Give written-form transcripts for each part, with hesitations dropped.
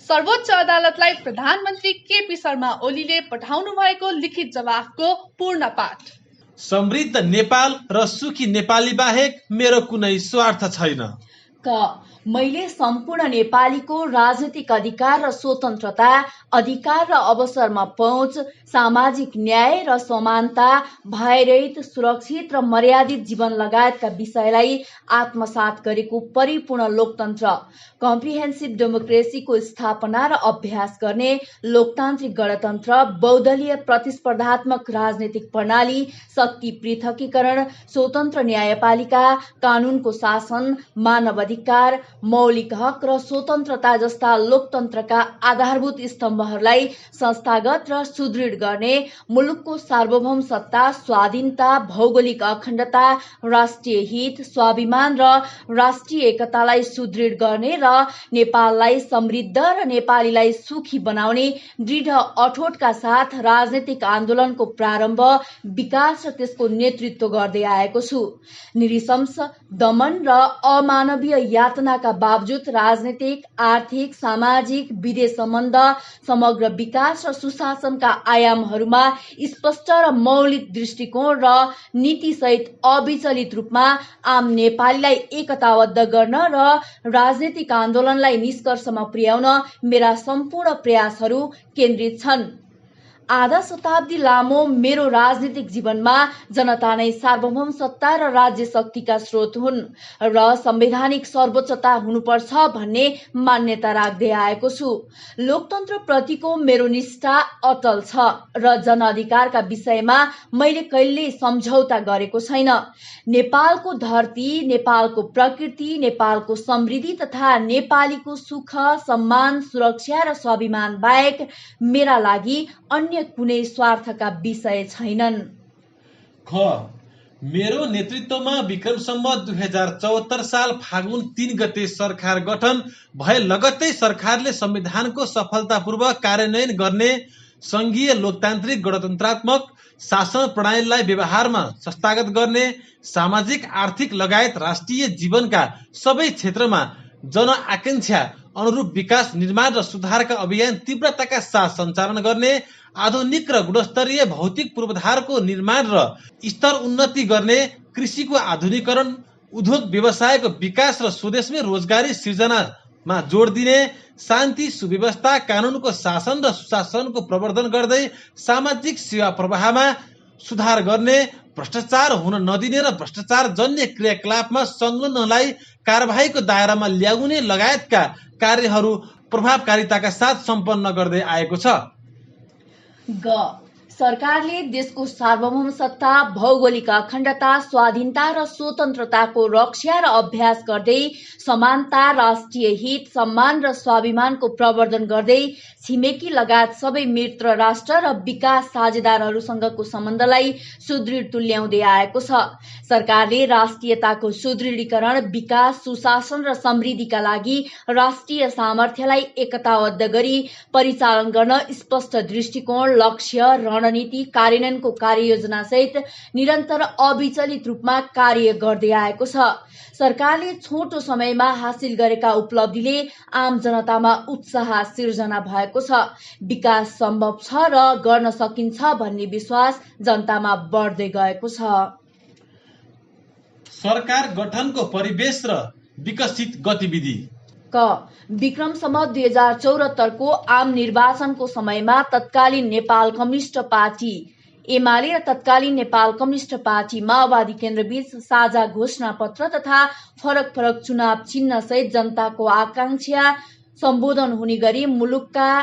सर्वोच्च अदालतलाई प्रधानमन्त्री केपी शर्मा ओलीले पठाउनु भएको लिखित जवाफको पूर्ण पाठ। समृद्ध नेपाल र सुखी नेपाली बाहेक मेरो कुनै स्वार्थ छैन। मैले सम्पूर्ण नेपालीको राजनीतिक अधिकार र स्वतन्त्रता, अधिकार र अवसरमा पहुँच, सामाजिक न्याय र समानता, भयरहित, सुरक्षित र मर्यादित जीवन लगायतका विषयलाई आत्मसात गरेको परिपूर्ण लोकतन्त्र, कम्प्रिहेन्सिभ डेमोक्रेसीको स्थापना र अभ्यास गर्ने लोकतान्त्रिक गणतन्त्र, बहुदलीय प्रतिस्पर्धात्मक राजनीतिक प्रणाली, शक्ति पृथकीकरण, स्वतन्त्र न्यायपालिका, कानूनको शासन, मानव अधिकार, मौलिक हक र स्वतन्त्रता जस्ता लोकतन्त्रका आधारभूत स्तम्भहरूलाई संस्थागत र सुदृढ गर्ने, मुलुकको सार्वभौम सत्ता, स्वाधीनता, भौगोलिक अखण्डता, राष्ट्रिय हित, स्वाभिमान र राष्ट्रिय एकतालाई सुदृढ गर्ने र नेपाललाई समृद्ध र नेपालीलाई सुखी बनाउने दृढ अठोटका साथ राजनीतिक आन्दोलनको प्रारम्भ, विकास र त्यसको नेतृत्व गर्दै आएको छु। निरीशंस दमन र अमानवीय यातनाका बावजुद राजनीतिक, आर्थिक, सामाजिक, विदेश सम्बन्ध, समग्र विकास र सुशासनका आयामहरूमा स्पष्ट र मौलिक दृष्टिकोण र नीतिसहित अविचलित रूपमा आम नेपालीलाई एकताबद्ध गर्न र राजनीतिक आन्दोलनलाई निष्कर्षमा पुर्याउन मेरा सम्पूर्ण प्रयासहरू केन्द्रित छन्। आधा शताब्दी लामो मेरो राजनीतिक जीवनमा जनता नै सार्वभौम सत्ता र राज्य शक्तिका स्रोत हुन् र संवैधानिक सर्वोच्चता हुनुपर्छ भन्ने मान्यता राख्दै आएको छु। लोकतन्त्र प्रतिको मेरो निष्ठा अटल छ र जनअधिकारका विषयमा मैले कहिल्यै सम्झौता गरेको छैन। नेपालको धरती, नेपालको प्रकृति, नेपालको समृद्धि तथा नेपालीको सुख, सम्मान, सुरक्षा र स्वाभिमान बाहेक मेरा लागि अन्य कुनै स्वार्थका विषय छैनन्। मेरो नेतृत्वमा विक्रम सम्वत 2074 साल फागुन 3 गते सरकार गठन भए लगत्तै सरकारले संविधानको सफलतापूर्वक कार्यान्वयन गर्ने संघीय लोकतान्त्रिक गणतन्त्रात्मक शासन प्रणालीलाई व्यवहारमा संस्थागत गर्ने, सामाजिक, आर्थिक लगायत राष्ट्रिय जीवनका सबै क्षेत्रमा जनआकांक्षा अनुरूप विकास, निर्माण र सुधारका अभियान तीव्रताका साथ सञ्चालन गर्ने, आधुनिक र गुणस्तरीय भौतिक पूर्वाधारको निर्माण र स्तर उन्नति गर्ने, कृषिको आधुनिकीकरण, उद्योग व्यवसायको विकास र स्वदेशमै रोजगारी सिर्जनामा जोड दिने, शान्ति, सुव्यवस्था, कानूनको शासन र सुशासनको प्रवर्धन गर्दै सामाजिक सेवा प्रवाहमा सुधार गर्ने, भ्रष्टाचार हुन नदिने र भ्रष्टाचार जन्य क्रियाकलापमा संलग्नलाई कारबाहीको दायरामा ल्याउने लगायतका कार्यहरू प्रभावकारिताका साथ सम्पन्न गर्दै आएको छ। सरकारले देशको सार्वभौम सत्ता, भौगोलिक अखण्डता, स्वाधीनता र स्वतन्त्रताको रक्षा र अभ्यास गर्दै समानता, राष्ट्रिय हित, सम्मान र स्वाभिमानको प्रवर्धन गर्दै छिमेकी लगायत सबै मित्र राष्ट्र र विकास साझेदारहरूसँगको सम्बन्धलाई सुदृढ तुल्याउँदै आएको छ। सरकारले राष्ट्रियताको सुदृढीकरण, विकास, सुशासन र समृद्धिका लागि राष्ट्रिय सामर्थ्यलाई एकताबद्ध गरी परिचालन गर्न स्पष्ट दृष्टिकोण, लक्ष्य, रणनीति, कार्यान्वयनको कार्ययोजना सहित निरन्तर अविचलित रूपमा कार्य गर्दै आएको छ। सरकारले छोटो समयमा हासिल गरेका उपलब्धिले आम जनतामा उत्साह सिर्जना भएको छ। विकास सम्भव छ र गर्न सकिन्छ भन्ने विश्वास जनतामा बढ्दै गएको छ। सरकार गठनको परिवेश र विकसित गतिविधि। विक्रम सम्वत 2074 को आम निर्वाचनको समयमा तत्कालीन नेपाल कम्युनिस्ट पार्टी एमाले र तत्कालीन नेपाल कम्युनिस्ट पार्टी माओवादी केन्द्रबीच साझा घोषणा पत्र तथा फरक फरक चुनाव चिन्ह सहित जनताको आकांक्षा सम्बोधन हुने गरी मुलुकका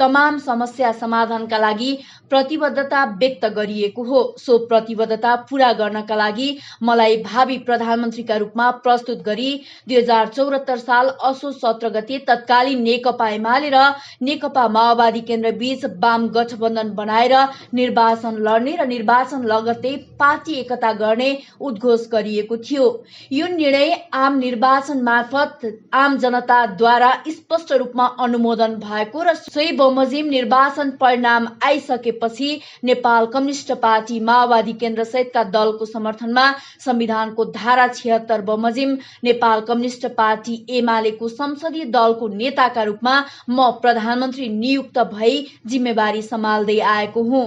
तमाम समस्या समाधानका लागि प्रतिबद्धता व्यक्त गरिएको हो। सो प्रतिबद्धता पूरा गर्नका लागि मलाई भावी प्रधानमन्त्रीका रूपमा प्रस्तुत गरी 2074 साल असोज 17 गते तत्कालीन नेकपा एमाले र नेकपा माओवादी केन्द्र बीच वाम गठबन्धन बनाएर निर्वाचन लड्ने र निर्वाचन लगत्तै पार्टी एकता गर्ने उद्घोष गरिएको थियो। यो निर्णय आम निर्वाचन मार्फत आम जनताद्वारा स्पष्ट रूपमा अनुमोदन भएको र सोही बमोजिम निर्वाचन परिणाम आइसकेपछि नेपाल कम्युनिस्ट पार्टी माओवादी केन्द्र सहितका दलको समर्थनमा संविधानको धारा 76 बमोजिम नेपाल कम्युनिस्ट पार्टी एमालेको संसदीय दलको नेताका रूपमा म प्रधानमन्त्री नियुक्त भई जिम्मेवारी सम्हाल्दै आएको हुँ।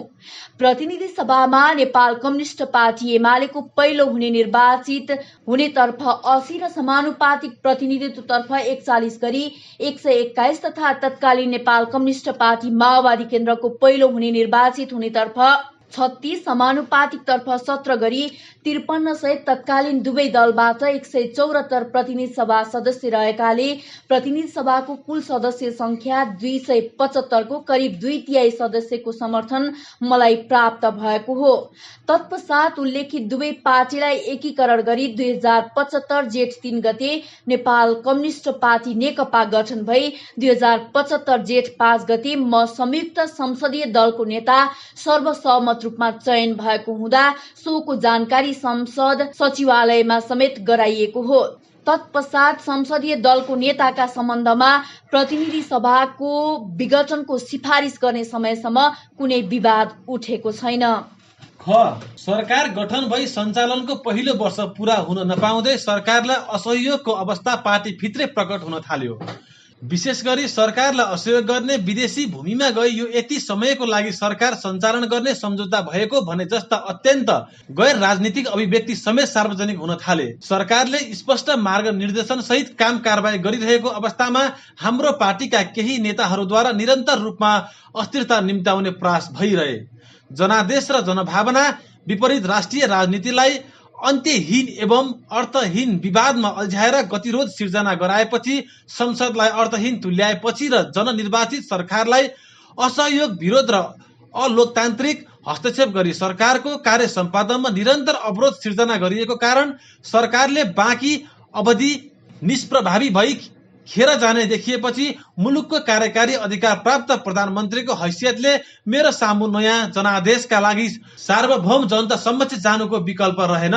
प्रतिनिधि सभामा नेपाल कम्युनिस्ट पार्टी एमालेको पहिलो हुने निर्वाचित हुनेतर्फ 80 र समानुपातिक प्रतिनिधित्वतर्फ 41 गरी 121 तथा तत्कालीन नेपाल कम्युनिस्ट पार्टी माओवादी केन्द्रको पहिलो हुने निर्वाचित हुनेतर्फ 36 समानुपातिक तर्फ 17 गरी 53 सहित तत्कालीन दुवै दलबाट 174 प्रतिनिधि सभा सदस्य रहेकाले प्रतिनिधि सभाको कुल सदस्य संख्या 275 को करिब 2/3 सदस्यको समर्थन मलाई प्राप्त भएको हो। तत्पश्चात उल्लेखित दुवै पार्टीलाई एकीकरण गरी 2075 जेठ 3 गते नेपाल कम्युनिस्ट पार्टी नेकपा गठन भई 2075 जेठ 5 गते म संयुक्त संसदीय दलको नेता सर्वसम्मत रूपमा चयन भएको हुँदा सोको जानकारी संसद सचिवालयमा समेत गराइएको हो। तत्पश्चात संसदीय दलको नेताका सम्बन्धमा प्रतिनिधि सभाको विघटनको सिफारिस गर्ने समयसम्म कुनै विवाद उठेको छैन। सरकार गठन भई सञ्चालनको पहिलो वर्ष पूरा हुन नपाउँदै सरकारलाई असहयोगको अवस्था पार्टी भित्रै प्रकट हुन थाल्यो। विशेष गरी सरकारलाई असहयोग गर्ने विदेशी भूमिमा गई यो यति समयको लागि सरकार सञ्चालन गर्ने सम्झौता भएको भने जस्ता अत्यन्त गैर राजनीतिक अभिव्यक्ति समेत सार्वजनिक हुन थाले। सरकारले स्पष्ट मार्ग निर्देशन सहित काम कारबाही गरिरहेको अवस्थामा हाम्रो पार्टीका केही नेताहरूद्वारा निरन्तर रूपमा अस्थिरता निम्त्याउने प्रयास भइरहे। जनादेश र जनभावना विपरीत राष्ट्रिय राजनीतिलाई अन्त्यहीन एवं अर्थहीन विवादमा अल्झाएर गतिरोध सिर्जना गराएपछि, संसदलाई अर्थहीन तुल्याएपछि र जननिर्वाचित सरकारलाई असहयोग विरोध र अलोकतान्त्रिक हस्तक्षेप गरी सरकारको कार्य सम्पादनमा निरन्तर अवरोध सिर्जना गरिएको कारण सरकारले बाँकी अवधि निष्प्रभावी भई खेर जाने देखिएपछि मुलुकको कार्यकारी अधिकार प्राप्त प्रधानमन्त्रीको हैसियतले मेरो सामु नयाँ जनादेशका लागि सार्वभौम जनता समक्ष जानुको विकल्प रहेन।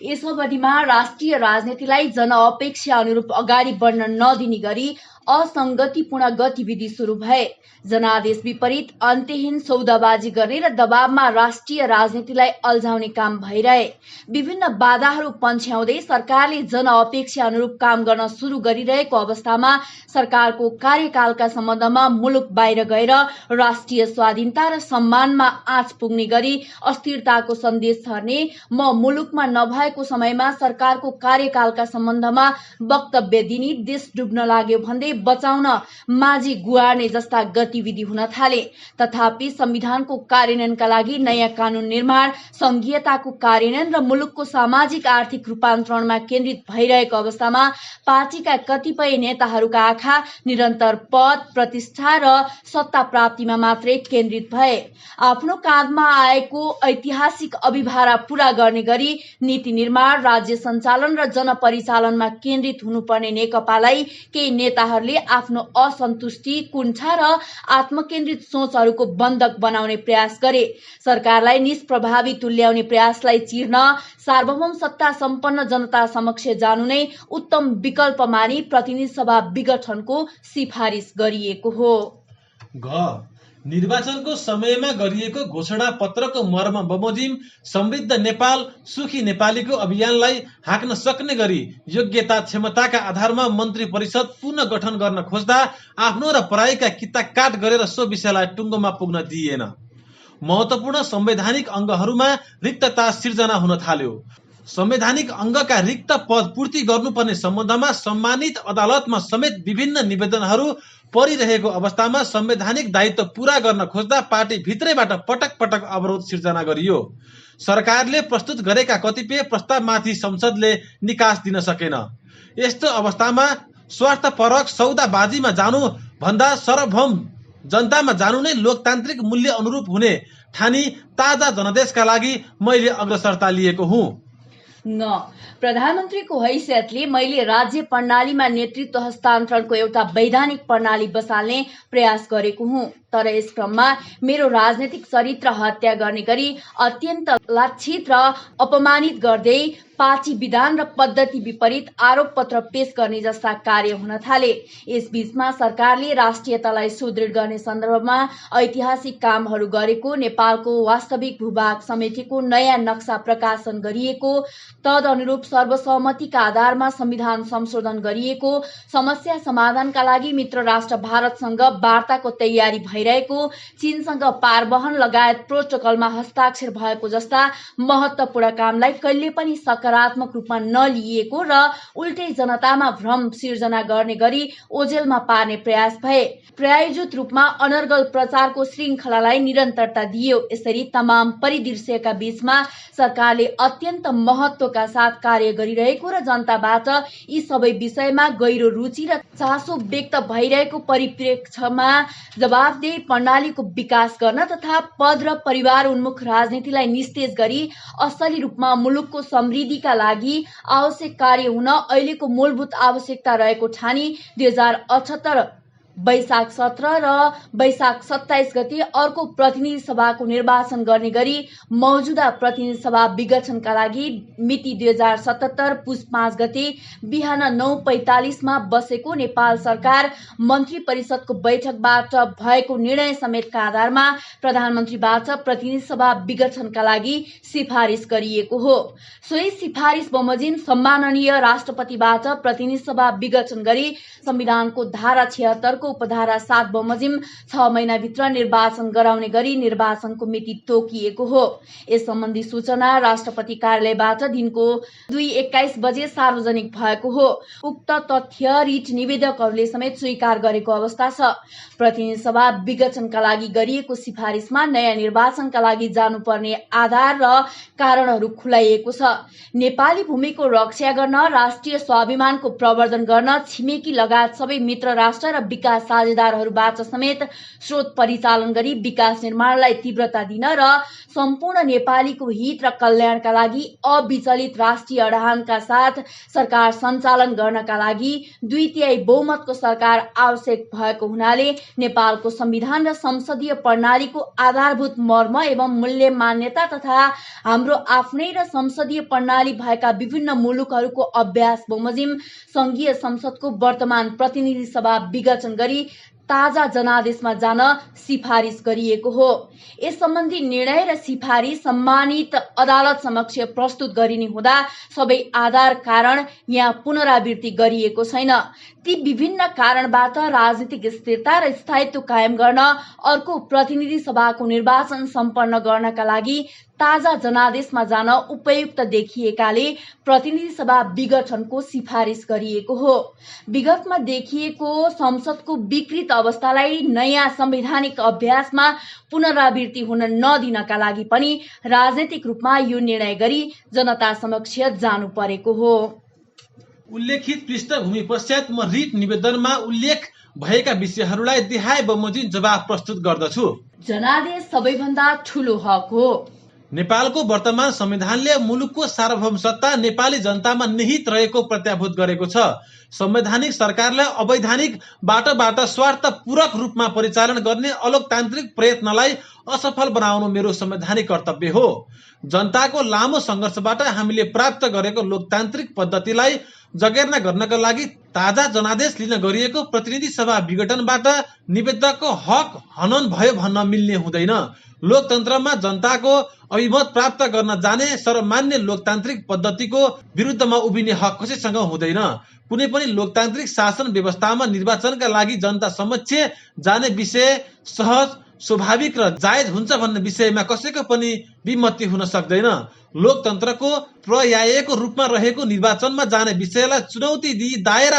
यस अवधिमा राष्ट्रिय राजनीतिलाई जनअपेक्षा अनुरूप अगाडि बढ्न नदिने गरी असंगतिपूर्ण गतिविधि सुरु भए। जनादेश विपरीत अन्त्यहीन सौदाबाजी गर्ने र दबावमा राष्ट्रिय राजनीतिलाई अल्झाउने काम भइरहे। विभिन्न बाधाहरू पन्छ्याउँदै सरकारले जनअपेक्षा अनुरूप काम गर्न सुरु गरिरहेको अवस्थामा सरकारको कार्यकालका सम्बन्धमा मुलुक बाहिर गएर राष्ट्रिय स्वाधीनता र सम्मानमा आँच पुग्ने गरी अस्थिरताको सन्देश छर्ने, म मुलुकमा नभएको समयमा सरकारको कार्यकालका सम्बन्धमा वक्तव्य दिने, देश डुब्न लाग्यो भन्दै बचाउन माझी गुहार्ने जस्ता गतिविधि हुन थाले। तथापि संविधानको कार्यान्वयनका लागि नयाँ कानून निर्माण, संघीयताको कार्यान्वयन र मुलुकको सामाजिक आर्थिक रूपान्तरणमा केन्द्रित भइरहेको अवस्थामा पार्टीका कतिपय नेताहरूका आँखा निरन्तर पद, प्रतिष्ठा र सत्ता प्राप्तिमा मात्रै केन्द्रित भए। आफ्नो काँधमा आएको ऐतिहासिक अभिभारा पूरा गर्ने गरी नीति निर्माण, राज्य सञ्चालन र जनपरिचालनमा केन्द्रित हुनुपर्ने नेकपालाई केही नेताहरूले आफ्नो असन्तुष्टि, कुण्ठा र आत्मकेन्द्रित सोचहरूको बन्धक बनाउने प्रयास गरे। सरकारलाई निष्प्रभावी तुल्याउने प्रयासलाई चिर्न सार्वभौम सत्ता सम्पन्न जनता समक्ष जानु नै उत्तम विकल्प मानी प्रतिनिधि सभा विघटनको सिफारिस गरिएको हो। निर्वाचनको समयमा गरिएको घोषणा पत्रको मर्म बमोजिम समृद्ध नेपाल सुखी नेपालीको अभियानलाई हाँक्न सक्ने गरी योग्यता क्षमताका आधारमा मन्त्री परिषद पुनः गठन गर्न खोज्दा आफ्नो र पराईका किता काट गरेर सो विषयलाई टुङ्गोमा पुग्न दिइएन। महत्वपूर्ण संवैधानिक अङ्गहरूमा रिक्तता सिर्जना हुन थाल्यो। संवैधानिक अङ्गका रिक्त पद पूर्ति गर्नुपर्ने सम्बन्धमा सम्मानित अदालतमा समेत विभिन्न निवेदनहरू परिरहेको अवस्थामा संवैधानिक दायित्व पूरा गर्न खोज्दा पार्टी भित्रैबाट पटक पटक अवरोध सिर्जना गरियो। सरकारले प्रस्तुत गरेका कतिपय प्रस्तावमाथि संसदले निकास दिन सकेन। यस्तो अवस्थामा स्वार्थपरक सौदाबाजीमा जानु भन्दा सार्वभौम जनतामा जानु नै लोकतान्त्रिक मूल्य अनुरूप हुने ठानी ताजा जनादेशका लागि मैले अग्रसरता लिएको हुँ। प्रधानमन्त्रीको हैसियतले मैले राज्य प्रणालीमा नेतृत्व हस्तान्तरणको एउटा वैधानिक प्रणाली बसाल्ने प्रयास गरेको हुँ। तर यस क्रममा मेरो राजनैतिक चरित्र हत्या गर्ने गरी अत्यन्त लाक्षित र अपमानित गर्दै पार्टी विधान र पद्धति विपरीत आरोप पत्र पेश गर्ने जस्ता कार्य हुन थाले। यसबीचमा सरकारले राष्ट्रियतालाई सुदृढ गर्ने सन्दर्भमा ऐतिहासिक कामहरू गरेको, नेपालको वास्तविक भूभाग समेटेको नयाँ नक्सा प्रकाशन गरिएको, तदनुरूप सर्वसम्मतिका आधारमा संविधान संशोधन गरिएको, समस्या समाधानका लागि मित्र राष्ट्र भारतसँग वार्ताको तयारी भइरहेको, चीनसँग पारवहन लगायत प्रोटोकलमा हस्ताक्षर भएको जस्ता महत्वपूर्ण कामलाई कहिले पनि सकारात्मक रूपमा नलिएको र उल्टै जनतामा भ्रम सिर्जना गर्ने गरी ओझेलमा पार्ने प्रयास भए। प्रायोजित रूपमा अनर्गल प्रचारको श्रृङ्खलालाई निरन्तरता दिइयो। यसरी तमाम परिदृश्यका बीचमा सरकारले अत्यन्त महत्वका साथ कार्य गरिरहेको र जनताबाट यी सबै विषयमा गहिरो रुचि र चासो व्यक्त भइरहेको परिप्रेक्ष्यमा जवाफदेही प्रणालीको विकास गर्न तथा पद र परिवार उन्मुख राजनीतिलाई निस्तेज गरी असली रूपमा मुलुकको समृद्धिका लागि आवश्यक कार्य हुन अहिलेको मूलभूत आवश्यकता रहेको ठानी 2078 वैशाख 17 र वैशाख 27 गते अर्को प्रतिनिधि सभाको निर्वाचन गर्ने गरी मौजुदा प्रतिनिधि सभा विघटनका लागि मिति 2077 पुस 5 गते बिहान 9:45 मा बसेको नेपाल सरकार मन्त्री परिषदको बैठकबाट भएको निर्णय समेतका आधारमा प्रधानमन्त्रीबाट प्रतिनिधि सभा विघटनका लागि सिफारिस गरिएको हो। सोही सिफारिस बमोजिम सम्माननीय राष्ट्रपतिबाट प्रतिनिधि सभा विघटन गरी संविधानको धारा 76 को उपधारा 7 बमोजिम 6 महिनाभित्र निर्वाचन गराउने गरी निर्वाचनको मिति तोकिएको हो। यस सम्बन्धी सूचना राष्ट्रपति कार्यालयबाट दिनको 2:21 बजे सार्वजनिक भएको हो। उक्त तथ्य रिट निवेदकहरूले समेत स्वीकार गरेको अवस्था छ। प्रतिनिधि सभा विघटनका लागि गरिएको सिफारिसमा नयाँ निर्वाचनका लागि जानुपर्ने आधार र कारणहरू खुलाइएको छ। नेपाली भूमिको रक्षा गर्न, राष्ट्रिय स्वाभिमानको प्रवर्धन गर्न, छिमेकी लगायत सबै मित्र राष्ट्र र विकास साझेदारहरूबाट समेत स्रोत परिचालन गरी विकास निर्माणलाई तीव्रता दिन र सम्पूर्ण नेपालीको हित र कल्याणका लागि अविचलित राष्ट्रिय अडानका साथ सरकार सञ्चालन गर्नका लागि 2/3 बहुमतको सरकार आवश्यक भएको हुनाले नेपालको संविधान र संसदीय प्रणालीको आधारभूत मर्म एवं मूल्य मान्यता तथा हाम्रो आफ्नै र संसदीय प्रणाली भएका विभिन्न मुलुकहरूको अभ्यास बमोजिम संघीय संसदको वर्तमान प्रतिनिधि सभा विघटन गरी ताजा जनादेशमा जान सिफारिस गरिएको हो। यस सम्बन्धी निर्णय र सिफारिस सम्मानित अदालत समक्ष प्रस्तुत गरिने हुँदा सबै आधार कारण यहाँ पुनरावृत्ति गरिएको छैन। ती विभिन्न कारणबाट राजनीतिक स्थिरता र स्थायित्व कायम गर्न अर्को प्रतिनिधि सभाको निर्वाचन सम्पन्न गर्नका लागि ताजा जनादेशमा जान उपयुक्त देखिएकाले प्रतिनिधि सभा विघटनको सिफारिस गरिएको हो। विगतमा देखिएको संसदको विकृत अवस्थालाई नयाँ संवैधानिक अभ्यासमा पुनरावृत्ति हुन नदिनका लागि पनि राजनैतिक रूपमा यो निर्णय गरी जनता समक्ष जानु परेको हो। उल्लेखित पृष्ठभूमि पश्चात म रिट निवेदनमा उल्लेख भएका विषयहरूलाई देहाय बमोजिम जवाफ प्रस्तुत गर्दछु। जनादेश सबैभन्दा ठूलो हक हो। नेपालको वर्तमान संविधानले मुलुकको सार्वभौम सत्ता नेपाली जनतामा निहित रहेको प्रत्याभूत गरेको छ। संवैधानिक सरकारलाई अवैधानिक बाटोबाट स्वार्थपूर्वक रूपमा परिचालन गर्ने अलोकतान्त्रिक प्रयत्नलाई असफल बनाउनु मेरो संवैधानिक कर्तव्य हो। जनताको लामो संघर्षबाट हामीले प्राप्त गरेको लोकतान्त्रिक पद्धतिलाई जगेर्ना गर्नका लागि ताजा जनादेश लिन गरिएको प्रतिनिधि सभा विघटनबाट निवेदकको हक हनन भयो भन्न मिल्ने हुँदैन। लोकतन्त्रमा जनताको अभिमत प्राप्त गर्न जाने सर्वमान्य लोकतान्त्रिक पद्धतिको विरुद्धमा उभिने हक कसैसँग हुँदैन। कुनै पनि लोकतान्त्रिक शासन व्यवस्थामा निर्वाचनका लागि जनता समक्ष जाने विषय सहज, स्वाभाविक र जायज हुन्छ भन्ने विषयमा कसैको पनि विमति हुन सक्दैन। लोकतन्त्रको पर्यायको रूपमा रहेको निर्वाचनमा जाने विषयलाई चुनौती दिई दायर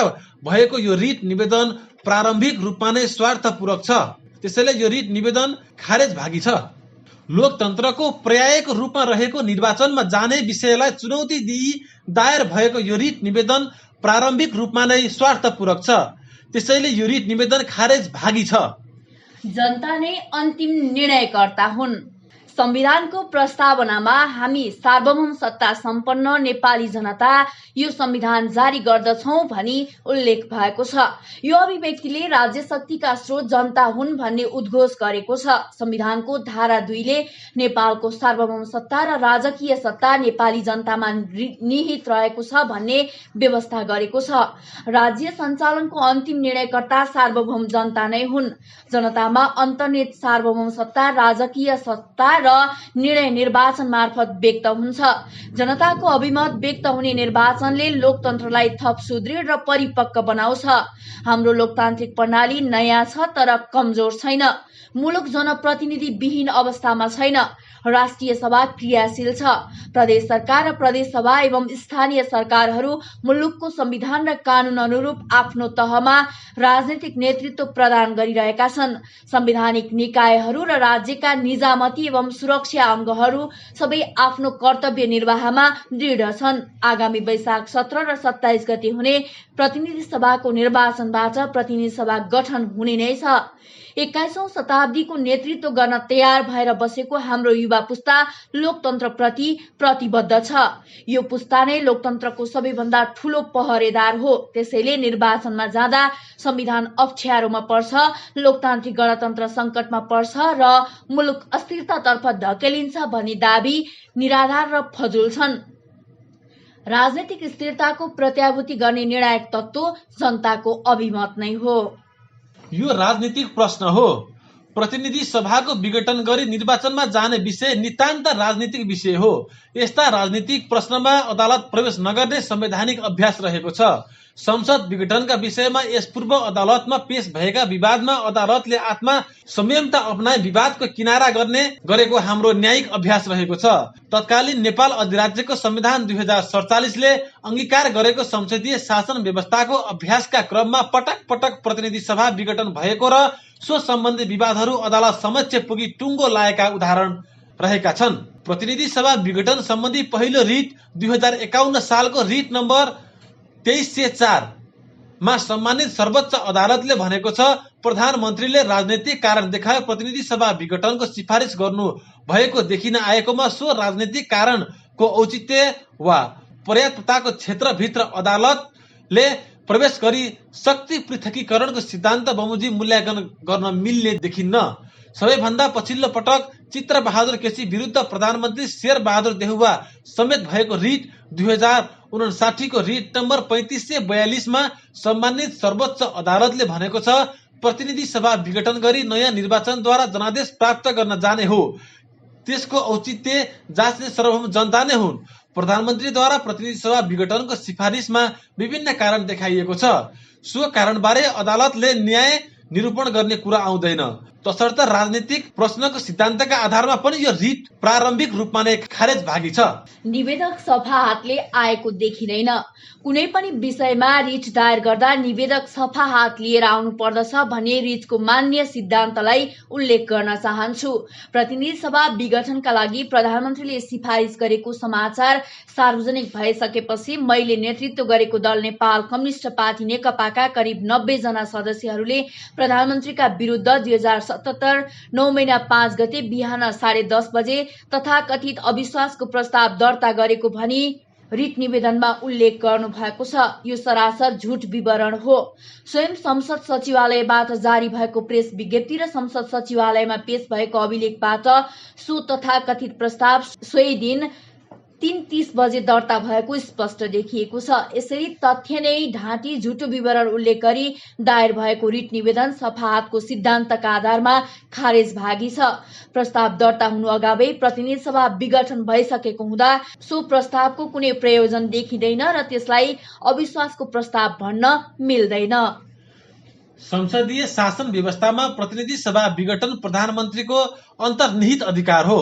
भएको यो रिट निवेदन प्रारम्भिक रूपमा नै स्वार्थपूर्वक छ। त्यसैले यो रिट निवेदन खारेज भागी छ। लोकतन्त्रको पर्यायको रूपमा रहेको निर्वाचनमा जाने विषयलाई चुनौती दिई दायर भएको यो रिट निवेदन प्रारम्भिक रूपमा नै स्वार्थपूर्वक छ। त्यसैले यो रिट निवेदन खारेज भागी छ। जनता नै अन्तिम निर्णयकर्ता हुन्। संविधानको प्रस्तावनामा हामी सार्वभौम सत्ता सम्पन्न नेपाली जनता यो संविधान जारी गर्दछौं भनी उल्लेख भएको छ। यो अभिव्यक्तिले राज्य शक्तिका स्रोत जनता हुन् भन्ने उद्घोष गरेको छ। संविधानको धारा 2 ले नेपालको सार्वभौम सत्ता र राजकीय सत्ता नेपाली जनतामा निहित रहेको छ भन्ने व्यवस्था गरेको छ। राज्य सञ्चालनको अन्तिम निर्णयकर्ता सार्वभौम जनता नै हुन्। जनतामा अन्तर्निहित सार्वभौम सत्ता राजकीय सत्ता र निर्णय निर्वाचन मार्फत व्यक्त हुन्छ। जनताको अभिमत व्यक्त हुने निर्वाचनले लोकतन्त्रलाई थप सुदृढ र परिपक्व बनाउँछ। हाम्रो लोकतान्त्रिक प्रणाली नयाँ छ तर कमजोर छैन। मुलुक जनप्रतिनिधि विहीन अवस्थामा छैन। राष्ट्रिय सभा क्रियाशील छ। प्रदेश सरकार र प्रदेश सभा एवं स्थानीय सरकारहरू मुलुकको संविधान र कानून अनुरूप आफ्नो तहमा राजनीतिक नेतृत्व प्रदान गरिरहेका छन्। संवैधानिक निकायहरू र राज्यका निजामती एवं सुरक्षा अङ्गहरू सबै आफ्नो कर्तव्य निर्वाहमा दृढ छन्। आगामी वैशाख 17 र 27 गते हुने प्रतिनिधि सभाको निर्वाचनबाट प्रतिनिधि सभा गठन हुने नै छ। 21औं शताब्दीको नेतृत्व गर्न तयार भएर बसेको हाम्रो युवा पुस्ता लोकतन्त्रप्रति प्रतिबद्ध छ। यो पुस्ता नै लोकतन्त्रको सबैभन्दा ठूलो पहरेदार हो। त्यसैले निर्वाचनमा जाँदा संविधान अप्ठ्यारोमा पर्छ, लोकतान्त्रिक गणतन्त्र संकटमा पर्छ र मुलुक अस्थिरतातर्फ धकेलिन्छ भन्ने दाबी निराधार र फजुल छन्। राजनीतिक स्थिरताको प्रत्याभूति गर्ने निर्णायक तत्त्व जनताको अभिमत नै हो। यो राजनीतिक प्रश्न हो। प्रतिनिधि सभाको विघटन गरी निर्वाचनमा जाने विषय नितान्त राजनीतिक विषय हो। यस्ता राजनीतिक प्रश्नमा अदालत प्रवेश नगर्ने संवैधानिक अभ्यास रहेको छ। संसद विघटनका विषयमा यस पूर्व अदालतमा पेश भएका विवादमा अदालतले आत्मा संयमता अपनाई विवादको किनारा गरेको हाम्रो न्यायिक अभ्यास रहेको छ। तत्कालीन नेपाल अधिराज्यको संविधान 2047 ले अंगीकार गरेको संसदीय शासन व्यवस्थाको अभ्यासका क्रममा पटक पटक प्रतिनिधि सभा विघटन भएको र सो सम्बन्धी विवादहरू अदालत समक्ष पुगी टुङ्गो लागेका उदाहरण रहेका छन्। प्रतिनिधि सभा विघटन सम्बन्धी पहिलो रिट 2051 सालको रिट नम्बर 2304 मा सम्मानित सर्वोच्च अदालतले भनेको छ, प्रधानमन्त्रीले राजनीतिक कारण देखाए प्रतिनिधि सभा विघटनको सिफारिस गर्नु भएको देखिन आएकोमा सो राजनीतिक कारणको औचित्य वा पर्याप्तताको क्षेत्रभित्र अदालतले प्रवेश गरी शक्ति पृथकीकरणको सिद्धान्त बमोजिम मूल्याङ्कन गर्न मिल्ने देखिन्न। सबैभन्दा पछिल्लो पटक चित्रबहादुर केसी विरुद्ध प्रधानमन्त्री शेरबहादुर देउवा समेत भएको रिट 2059 को रिट नम्बर 3542 मा सम्मानित सर्वोच्च अदालतले भनेको छ, प्रतिनिधि सभा विघटन गरी नयाँ निर्वाचनद्वारा जनादेश प्राप्त गर्न जाने हो। त्यसको औचित्य जाँच्ने सार्वभौम जनता नै हुन्। प्रधानमन्त्रीद्वारा प्रतिनिधि सभा विघटनको सिफारिसमा विभिन्न कारण देखाइएको छ। सो कारणबारे अदालतले न्याय निरूपण गर्ने कुरा आउँदैन। तसर्थ राजनीतिक प्रश्नको सिद्धान्तका आधारमा पनि यो रिट प्रारम्भिक रूपमा नै खारेज भागी छ। निवेदक सफा हातले आएको देखिँदैन। कुनै पनि विषयमा रिट दायर गर्दा निवेदक सफा हात लिएर आउनु पर्दछ भन्ने रिटको मान्य सिद्धान्तलाई उल्लेख गर्न चाहन्छु। प्रतिनिधि सभा विघटनका लागि प्रधानमन्त्रीले सिफारिस गरेको समाचार सार्वजनिक भइसकेपछि मैले नेतृत्व गरेको दल नेपाल कम्युनिस्ट पार्टी नेकपाका करिब 90 जना सदस्यहरूले प्रधानमन्त्रीका विरुद्ध 2077 9 महिना 5 गते बिहान 10:30 बजे तथाकथित अविश्वासको प्रस्ताव दर्ता गरेको भनी रिट निवेदनमा उल्लेख गर्नु भएको छ। यो सरासर झुट विवरण हो। स्वयं संसद सचिवालयबाट जारी भएको प्रेस विज्ञप्ति र संसद सचिवालयमा पेश भएको अभिलेखबाट सो तथाकथित प्रस्ताव सोही दिन 3:30 बजे दर्ता भएको स्पष्ट देखिएको छ। यसरी तथ्य नै ढाँटी झुटो विवरण उल्लेख गरी दायर भएको रिट निवेदन सफा हातको सिद्धान्तका आधारमा खारेज भागी छ। प्रस्ताव दर्ता हुनु अगावै प्रतिनिधि सभा विघटन भइसकेको हुँदा सो प्रस्तावको कुनै प्रयोजन देखिँदैन र त्यसलाई अविश्वासको प्रस्ताव भन्न मिल्दैन। संसदीय शासन व्यवस्थामा प्रतिनिधि सभा विघटन प्रधानमन्त्रीको अन्तर्निहित अधिकार हो।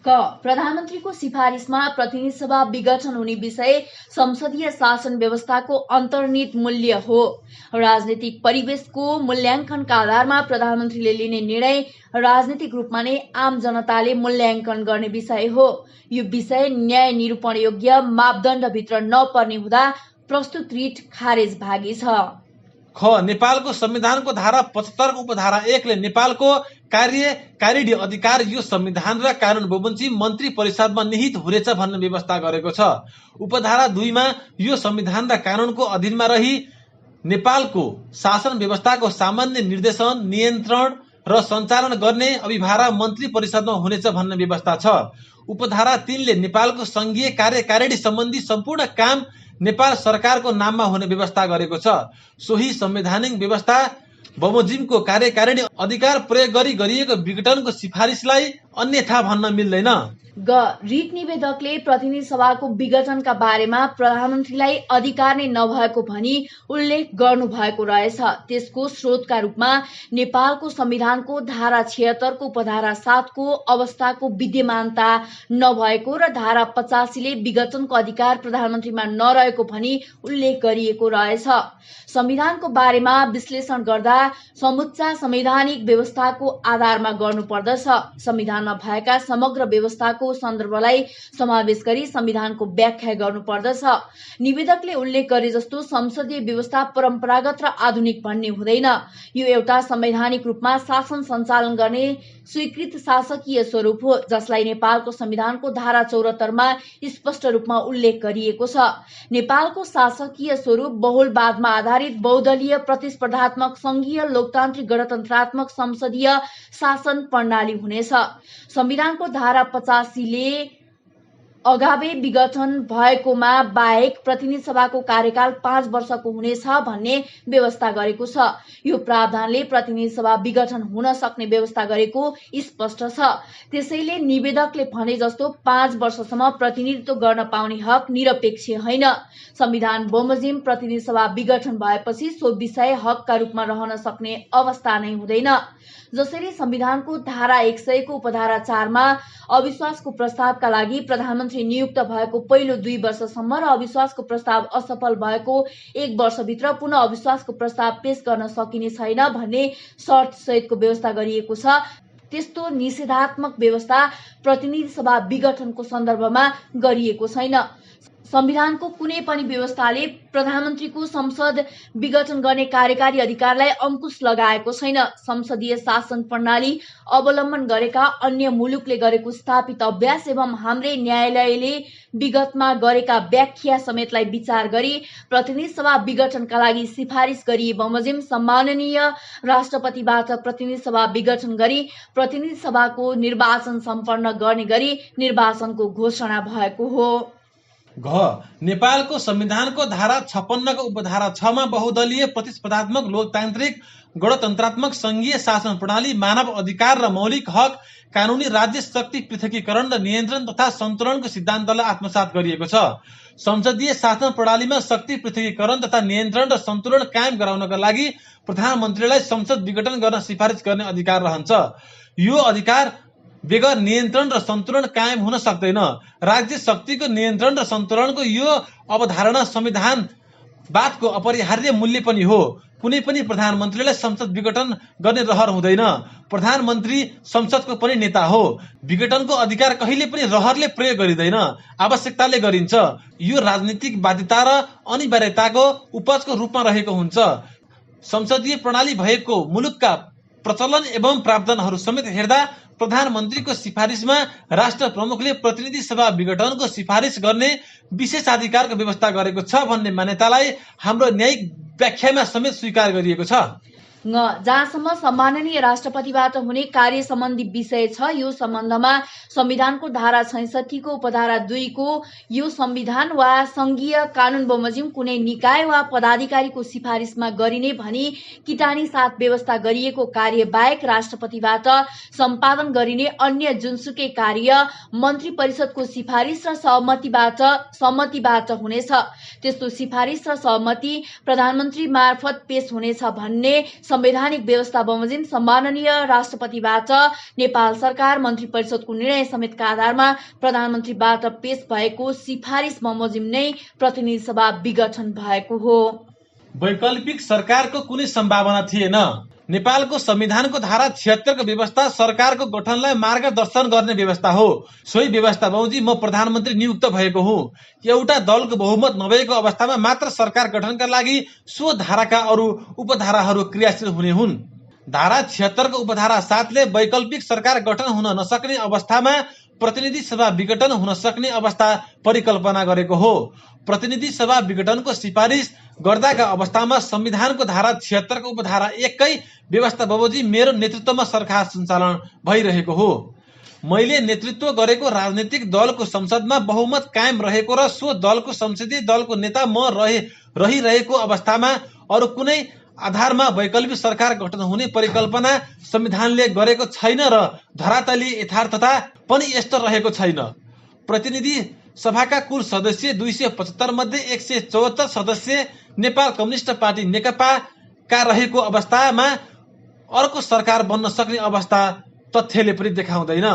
प्रधानमन्त्रीको सिफारिसमा प्रतिनिधि सभा विघटन हुने विषय संसदीय शासन व्यवस्थाको अन्तर्निहित मूल्य हो। राजनीतिक परिवेशको मूल्याङ्कनका आधारमा प्रधानमन्त्रीले लिने निर्णय राजनीतिक रूपमा नै आम जनताले मूल्याङ्कन गर्ने विषय हो। यो विषय न्याय निरूपण योग्य मापदण्डभित्र नपर्ने हुँदा प्रस्तुत रिट खारेज भागी छ। ख नेपालको संविधानको धारा 75 को उपधारा 1 ले नेपालको कार्यकारिणी अधिकार यो संविधान र कानून बमोजिम मन्त्री परिषदमा निहित हुनेछ भन्ने व्यवस्था गरेको छ। उपधारा 2 मा यो संविधान र कानूनको अधीनमा रही नेपालको शासन व्यवस्थाको सामान्य निर्देशन, नियन्त्रण र सञ्चालन गर्ने अभिभार मन्त्री परिषदमा हुनेछ भन्ने व्यवस्था छ। उपधारा 3 ले नेपालको संघीय कार्यकारिणी सम्बन्धी सम्पूर्ण काम नेपाल सरकारको नाममा हुने व्यवस्था गरेको छ। सोही संवैधानिक व्यवस्था बमोजिमको कार्यकारिणी अधिकार प्रयोग गरी गरिएको विघटनको सिफारिसलाई अन्यथा भन्न मिल्दैन। ग रिट निवेदकले प्रतिनिधि सभाको विघटनका बारेमा प्रधानमन्त्रीलाई अधिकार नै नभएको भनी उल्लेख गर्नु भएको रहेछ। त्यसको स्रोतका रूपमा नेपालको संविधानको धारा 76 को उपधारा 7 को अवस्थाको विद्यमानता नभएको र धारा 85 ले विघटनको अधिकार प्रधानमन्त्रीमा नरहेको भनी उल्लेख गरिएको रहेछ। संविधानको बारेमा विश्लेषण गर्दा समुच्चा संवैधानिक व्यवस्थाको आधारमा गर्नुपर्दछ। संविधानमा भएका समग्र व्यवस्थाको सन्दर्भलाई समावेश गरी संविधानको व्याख्या गर्नुपर्दछ। निवेदकले उल्लेख गरे जस्तो संसदीय व्यवस्था परम्परागत र आधुनिक भन्ने हुँदैन। यो एउटा संवैधानिक रूपमा शासन सञ्चालन गर्ने स्वीकृत शासकीय स्वरूप हो, जसलाई नेपालको संविधानको धारा 74 मा स्पष्ट रूपमा उल्लेख गरिएको छ। नेपालको शासकीय स्वरूप बहुलवादमा आधारित बहुदलीय प्रतिस्पर्धात्मक संघीय लोकतान्त्रिक गणतन्त्रात्मक संसदीय शासन प्रणाली हुनेछ। संविधानको धारा 85 ले अगावै विघटन भएकोमा बाहेक प्रतिनिधि सभाको कार्यकाल 5 वर्षको हुनेछ भन्ने व्यवस्था गरेको छ। यो प्रावधानले प्रतिनिधि सभा विघटन हुन सक्ने व्यवस्था गरेको स्पष्ट छ। त्यसैले निवेदकले भने जस्तो 5 वर्षसम्म प्रतिनिधित्व गर्न पाउने हक निरपेक्ष होइन। संविधान बमोजिम प्रतिनिधि सभा विघटन भएपछि सो विषय हकका रूपमा रहन सक्ने अवस्था नै हुँदैन। जसरी संविधानको धारा 100 को उपधारा 4 मा अविश्वासको प्रस्तावका लागि प्रधानमन्त्री नियुक्त भएको पहिलो 2 वर्षसम्म र अविश्वासको प्रस्ताव असफल भएको 1 वर्षभित्र पुनः अविश्वासको प्रस्ताव पेश गर्न सकिने छैन भन्ने शर्त सहितको व्यवस्था गरिएको छ। त्यस्तो निषेधात्मक व्यवस्था प्रतिनिधि सभा विघटनको सन्दर्भमा गरिएको छैन। संविधानको कुनै पनि व्यवस्थाले प्रधानमन्त्रीको संसद विघटन गर्ने कार्यकारी अधिकारलाई अंकुश लगाएको छैन। संसदीय शासन प्रणाली अवलम्बन गरेका अन्य मुलुकले गरेको स्थापित अभ्यास एवं हाम्रै न्यायालयले विगतमा गरेका व्याख्या समेतलाई विचार गरी प्रतिनिधि सभा विघटनका लागि सिफारिस गरिए बमोजिम सम्माननीय राष्ट्रपतिबाट प्रतिनिधि सभा विघटन गरी प्रतिनिधि सभाको निर्वाचन सम्पन्न गर्ने गरी निर्वाचनको घोषणा भएको हो। घ नेपालको संविधानको धारा 56 को उपधारा 6 मा बहुदलीय प्रतिस्पर्धात्मक लोकतान्त्रिक गणतन्त्रात्मक संघीय शासन प्रणाली मानव अधिकार र मौलिक हक कानूनी राज्य शक्ति पृथकीकरण र नियन्त्रण तथा सन्तुलनको सिद्धान्तलाई आत्मसात गरिएको छ। संसदीय शासन प्रणालीमा शक्ति पृथकीकरण तथा नियन्त्रण र सन्तुलन कायम गराउनका लागि प्रधानमन्त्रीलाई संसद विघटन गर्न सिफारिस गर्ने अधिकार रहन्छ। यो अधिकार बेगर नियन्त्रण र सन्तुलन कायम हुन सक्दैन। राज्य शक्तिको नियन्त्रण र सन्तुलनको यो अवधारणा संविधानवादको अपरिहार्य मूल्य पनि हो। कुनै पनि प्रधानमन्त्रीलाई संसद विघटन गर्ने रहर हुँदैन। प्रधानमन्त्री संसदको पनि नेता हो। विघटनको अधिकार कहिले पनि रहरले प्रयोग गरिँदैन, आवश्यकताले गरिन्छ। यो राजनीतिक बाध्यता र अनिवार्यताको उपजको रूपमा रहेको हुन्छ। संसदीय प्रणाली भएको मुलुकका प्रचलन एवं प्रावधानहरू समेत हेर्दा प्रधानमन्त्रीको सिफारिसमा राष्ट्र प्रमुखले प्रतिनिधि सभा विघटनको सिफारिस गर्ने विशेषाधिकारको व्यवस्था गरेको छ भन्ने मान्यतालाई हाम्रो न्यायिक व्याख्यामा समेत स्वीकार गरिएको छ। जहाँसम्म सम्माननीय राष्ट्रपतिबाट हुने कार्य सम्बन्धी विषय छ, यो सम्बन्धमा संविधानको धारा 66 को उपधारा 2 को यो संविधान वा संघीय कानून बमोजिम कुनै निकाय वा पदाधिकारीको सिफारिसमा गरिने भनी किटानी साथ व्यवस्था गरिएको कार्य बाहेक राष्ट्रपतिबाट सम्पादन गरिने अन्य जुनसुकै कार्य मन्त्री परिषदको सिफारिस र सहमतिबाट हुनेछ। त्यस्तो सिफारिस र सहमति प्रधानमन्त्री मार्फत पेश हुनेछ भन्ने संवैधानिक व्यवस्था बमोजिम सम्माननीय राष्ट्रपतिबाट नेपाल सरकार मन्त्री परिषदको निर्णय समेतका आधारमा प्रधानमन्त्रीबाट पेश भएको सिफारिस बमोजिम नै प्रतिनिधि सभा विघटन भएको हो। वैकल्पिक सरकारको कुनै सम्भावना थिएन। नेपालको संविधानको धारा 76 को व्यवस्था सरकारको गठनलाई मार्गदर्शन गर्ने व्यवस्था हो। सोही व्यवस्था बमोजिम म प्रधानमन्त्री नियुक्त भएको हुँ। एउटा दलको बहुमत नभएको अवस्थामा मात्र सरकार गठनका लागि सो धाराका अरू उपधाराहरू क्रियाशील हुने हुन्। धारा 76 को उपधारा 7 ले वैकल्पिक सरकार गठन हुन नसक्ने अवस्थामा प्रतिनिधि सभा विघटन हुन सक्ने अवस्था परिकल्पना गरेको हो। प्रतिनिधि सभा विघटनको सिफारिस गर्दाका अवस्थामा संविधानको धारा 76 को उपधारा 1 कै व्यवस्था बमोजिम मेरो नेतृत्वमा सरकार सञ्चालन भइरहेको हो। मैले नेतृत्व गरेको राजनीतिक दलको संसदमा बहुमत कायम रहेको र सो दलको संसदीय दलको नेता म रहिरहेको अवस्थामा अरू कुनै आधारमा वैकल्पिक सरकार गठन हुने परिकल्पना संविधानले गरेको छैन र धरातलीय यथार्थता पनि यस्तो रहेको छैन। प्रतिनिधि सभाका कुल सदस्य 275 मध्ये 174 सदस्य नेपाल कम्युनिस्ट पार्टी नेकपाका रहेको अवस्थामा अर्को सरकार बन्न सक्ने अवस्था तथ्यले पनि देखाउँदैन।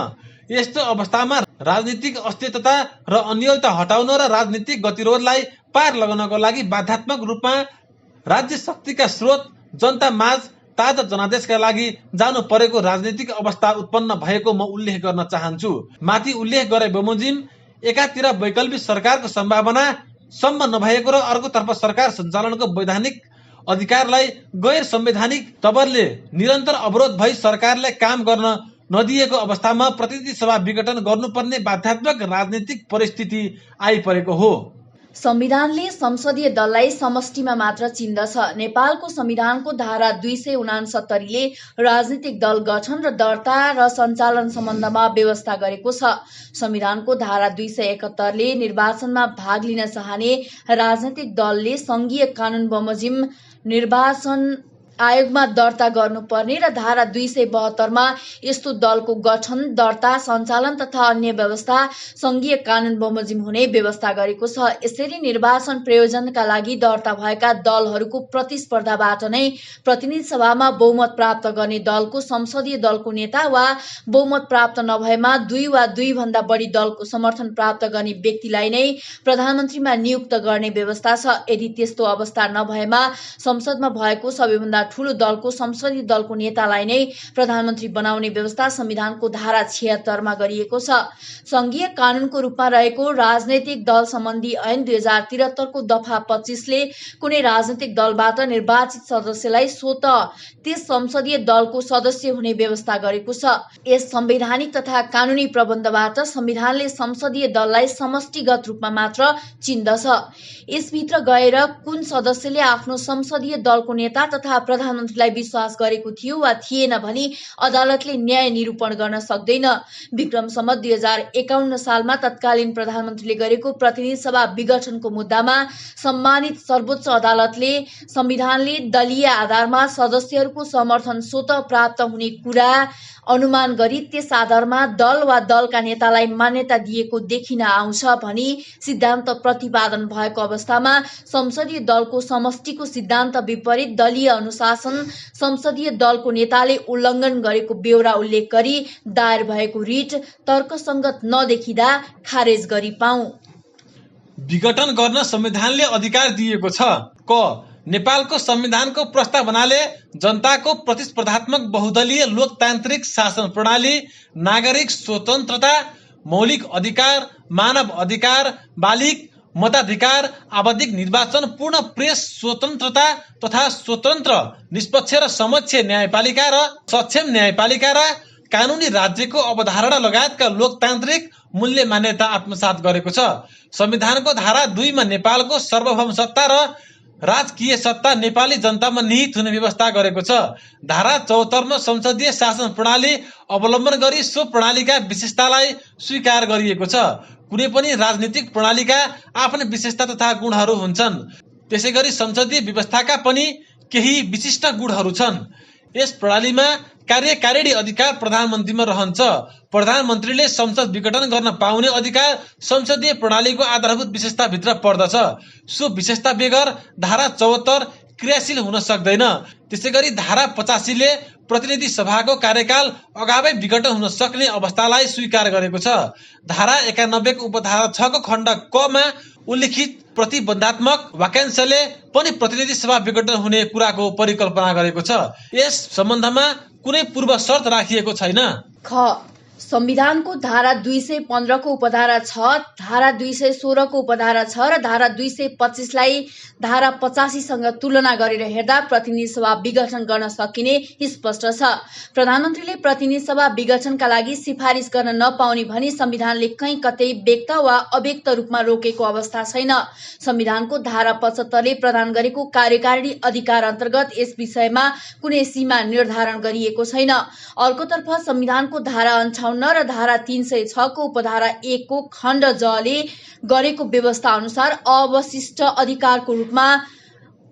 यस्तो अवस्थामा राजनीतिक अस्थिरता र अन्योलता हटाउन र राजनीतिक गतिरोधलाई पार लगाउनको लागि बाध्यात्मक रूपमा राज्य शक्तिका स्रोत जनता माझ ताजा जनादेशका लागि जानु परेको राजनीतिक अवस्था उत्पन्न भएको म उल्लेख गर्न चाहन्छु। माथि उल्लेख गरे बमोजिम एकातिर वैकल्पिक सरकारको सम्भावना सम्म नभएको र अर्कोतर्फ सरकार सञ्चालनको वैधानिक अधिकारलाई गैर संवैधानिक तवरले निरन्तर अवरोध भई सरकारले काम गर्न नदिएको अवस्थामा प्रतिनिधि सभा विघटन गर्नुपर्ने बाध्यात्मक राजनीतिक परिस्थिति आइपरेको हो। संविधानले संसदीय दललाई समष्टिमा मात्र चिन्दछ। नेपालको संविधानको धारा 269 ले राजनीतिक दल गठन र दर्ता र सञ्चालन सम्बन्धमा व्यवस्था गरेको छ। संविधानको धारा 271 ले निर्वाचनमा भाग लिन चाहने राजनीतिक दलले संघीय कानून बमोजिम निर्वाचन आयोगमा दर्ता गर्नुपर्ने र धारा 272 मा यस्तो दलको गठन, दर्ता, सञ्चालन तथा अन्य व्यवस्था संघीय कानून बमोजिम हुने व्यवस्था गरेको छ। यसरी निर्वाचन प्रयोजनका लागि दर्ता भएका दलहरूको प्रतिस्पर्धाबाट नै प्रतिनिधि सभामा बहुमत प्राप्त गर्ने दलको संसदीय दलको नेता वा बहुमत प्राप्त नभएमा 2 वा 2 भन्दा बढी दलको समर्थन प्राप्त गर्ने व्यक्तिलाई नै प्रधानमन्त्रीमा नियुक्त गर्ने व्यवस्था छ। यदि त्यस्तो अवस्था नभएमा संसदमा भएको सबैभन्दा ठूलो दलको संसदीय दलको नेतालाई नै प्रधानमन्त्री बनाउने व्यवस्था संविधानको धारा 76 मा गरिएको छ। संघीय कानूनको रूपमा रहेको राजनैतिक दल सम्बन्धी ऐन 2073 को दफा 25 ले कुनै राजनैतिक दलबाट निर्वाचित सदस्यलाई स्वतः त्यस संसदीय दलको सदस्य हुने व्यवस्था गरेको छ। यस संवैधानिक तथा कानूनी प्रबन्धबाट संविधानले संसदीय दललाई समष्टिगत रूपमा मात्र चिन्दछ। यसभित्र गएर कुन सदस्यले आफ्नो संसदीय दलको नेता तथा प्रधानमन्त्रीलाई विश्वास गरेको थियो वा थिएन भनी अदालतले न्याय निरूपण गर्न सक्दैन। विक्रम सम्वत 2051 सालमा तत्कालीन प्रधानमन्त्रीले गरेको प्रतिनिधि सभा विघटनको मुद्दामा सम्मानित सर्वोच्च अदालतले संविधानले दलीय आधारमा सदस्यहरूको समर्थन स्वतः प्राप्त हुने कुरा अनुमान गरी त्यस आधारमा दल वा दलका नेतालाई मान्यता दिएको देखिन आउँछ भनी सिद्धान्त प्रतिपादन भएको अवस्थामा संसदीय दलको समष्टिको सिद्धान्त विपरीत दलीय अनुशासन संसदीय दलको नेताले उल्लङ्घन गरेको बेहोरा उल्लेख गरी दायर भएको रिट तर्कसङ्गत नदेखिँदा खारेज गरी पाऊ। विघटन गर्न संविधानले अधिकार दिएको छ। क नेपालको संविधानको प्रस्तावनाले जनताको प्रतिस्पर्धात्मक बहुदलीय लोकतान्त्रिक शासन प्रणाली, नागरिक स्वतन्त्रता, मौलिक अधिकार, मानव अधिकार, बालिक मताधिकार, आवधिक निर्वाचन, पूर्ण प्रेस स्वतन्त्रता तथा स्वतन्त्र, निष्पक्ष र समक्ष न्यायपालिका र सक्षम न्यायपालिका र कानूनी राज्यको अवधारणा लगायतका लोकतान्त्रिक मूल्य मान्यता आत्मसात गरेको छ। संविधानको धारा 2 मा नेपालको सार्वभौम सत्ता र राजकीय सत्ता नेपाली जनतामा निहित हुने व्यवस्था गरेको छ। धारा 74 मा संसदीय शासन प्रणाली अवलम्बन गरी सो प्रणालीका विशेषतालाई स्वीकार गरिएको छ। कुनै पनि राजनीतिक प्रणालीका आफ्नै विशेषता तथा गुणहरू हुन्छन्। त्यसैगरी संसदीय व्यवस्थाका पनि केही विशिष्ट गुणहरू छन्। यस प्रणालीमा कार्यकारिणी अधिकार प्रधानमन्त्रीमा रहन्छ। प्रधानमन्त्रीले संसद विघटन गर्न पाउने अधिकार संसदीय प्रणालीको आधारभूत विशेषताभित्र पर्दछ। सो विशेषता बेगर धारा 74 क्रियाशील हुन सक्दैन। त्यसैगरी धारा 85 ले प्रतिनिधि सभाको कार्यकाल अगावै विघटन हुन सक्ने अवस्थालाई स्वीकार गरेको छ। धारा 91 को उपधारा 6 को खण्ड क मा उल्लिखित प्रतिबन्धात्मक वाक्यांशले पनि प्रतिनिधि सभा विघटन हुने कुराको परिकल्पना गरेको छ। यस सम्बन्धमा कुनै पूर्व शर्त राखिएको छैन। ख संविधानको धारा 215 को उपधारा 6, धारा 216 को उपधारा 6 र धारा 225 लाई धारा 85 सँग तुलना गरेर हेर्दा प्रतिनिधि सभा विघटन गर्न सकिने स्पष्ट छ। प्रधानमन्त्रीले प्रतिनिधि सभा विघटनका लागि सिफारिस गर्न नपाउने भनी संविधानले कहीँ कतै व्यक्त वा अव्यक्त रूपमा रोकेको अवस्था छैन। संविधानको धारा 75 ले प्रदान गरेको कार्यकारिणी अधिकार अन्तर्गत यस विषयमा कुनै सीमा निर्धारण गरिएको छैन। अर्कोतर्फ संविधानको धारा 58 र धारा 306 को उपधारा 1 को खण्ड ज ले गरेको व्यवस्था अनुसार अवशिष्ट अधिकारको रूपमा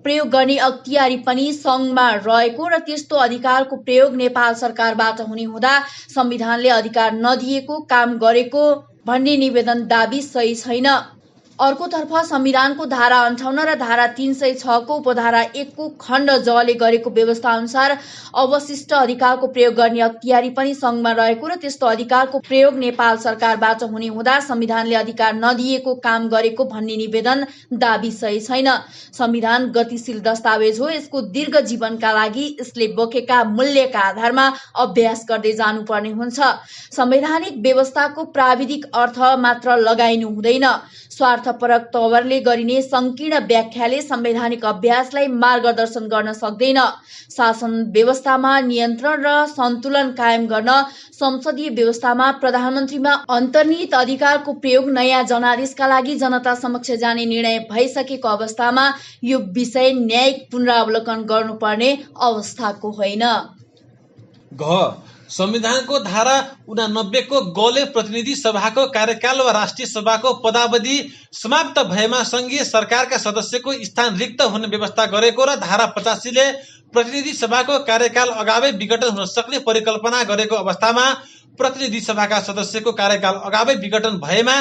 प्रयोग गर्ने अख्तियारी पनि संघमा रहेको र त्यस्तो अधिकारको प्रयोग नेपाल सरकारबाट हुने हुँदा संविधानले अधिकार नदिएको काम गरेको भन्ने निवेदन दाबी सही छैन। अर्कोतर्फ संविधानको धारा 58 र धारा 306 को उपधारा 1 को खण्ड ज ले गरेको व्यवस्था अनुसार अवशिष्ट अधिकारको प्रयोग गर्ने अख्तियारी पनि संघमा रहेको र त्यस्तो अधिकारको प्रयोग नेपाल सरकारबाट हुने हुँदा संविधानले अधिकार नदिएको काम गरेको भन्ने निवेदन दाबी सही छैन। संविधान गतिशील दस्तावेज हो। यसको दीर्घ जीवनका लागि यसले बोकेका मूल्यका आधारमा अभ्यास गर्दै जानुपर्ने हुन्छ। संवैधानिक व्यवस्थाको प्राविधिक अर्थ मात्र लगाइनु हुँदैन। स्वार्थपरक तवरले गरिने संकीर्ण व्याख्याले संवैधानिक अभ्यासलाई मार्गदर्शन गर्न सक्दैन। शासन व्यवस्थामा नियन्त्रण र सन्तुलन कायम गर्न संसदीय व्यवस्थामा प्रधानमन्त्रीमा अन्तर्निहित अधिकारको प्रयोग नयाँ जनादेशका लागि जनता समक्ष जाने निर्णय भइसकेको अवस्थामा यो विषय न्यायिक पुनरावलोकन गर्नुपर्ने अवस्थाको होइन। घ संविधानको धारा 89 को गले प्रतिनिधि सभाको कार्यकाल वा राष्ट्रिय सभाको पदावधि समाप्त भएमा संघीय सरकारका सदस्यको स्थान रिक्त हुने व्यवस्था गरेको र धारा 85 ले प्रतिनिधि सभाको कार्यकाल अगावै विघटन हुन सक्ने परिकल्पना गरेको अवस्थामा प्रतिनिधि सभाका सदस्यको कार्यकाल अगावै विघटन भएमा